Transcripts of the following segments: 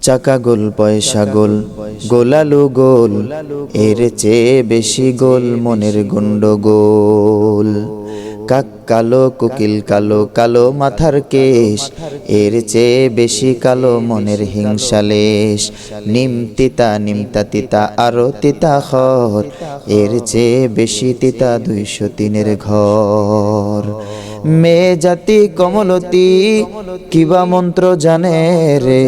চাকা গোল পয়সা গোল গোলালু গোল, এর চেয়ে বেশি গোল মনের গন্ডগোল। কাক কালো কোকিল কালো, কালো মাথার কেশ, এর চেয়ে বেশি কালো মনের হিংসালেশ। নিম তিতা নিমতা তিতা আরো তিতা খর, এর চেয়ে বেশি তিতা 203-এর ঘর। মেয়ে জাতি কমলতি কিবা মন্ত্র জানে রে,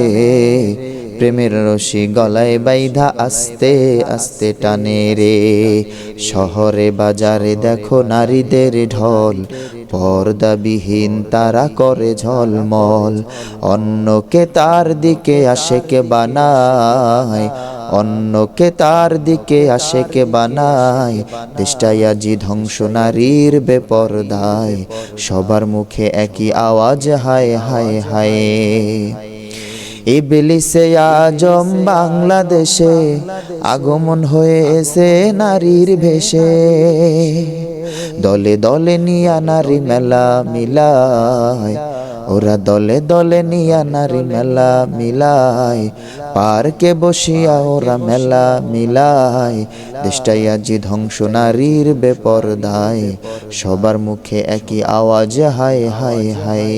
প্রেমের রশি গলায় বাইধা আস্তে আস্তে টানে রে। শহরে বাজারে দেখো নারীদের ঢল, পর্দাবিহীন তারা করে ঝলমল। অন্যকে তার দিকে আশেকে বানায়, অন্যকে তার দিকে আশেকে বানায়। দেশটাই আজি ধ্বংস নারীর বেপরদায়, সবার মুখে একই আওয়াজ হায় হায় হায়। ইবলিসে আজম বাংলাদেশে আগমন হয়েছে নারীর ভেষে। দলে দলে নিয়া নারী মেলা মিলায়, ওরা দলে দলে নিয়া নারী মেলা মিলায়। পার্কে বসিয়া ওরা মেলা মিলায়, দেশটাই আজি ধ্বংস নারীর বেপরদায়, সবার মুখে একই আওয়াজ হায় হায় হায়।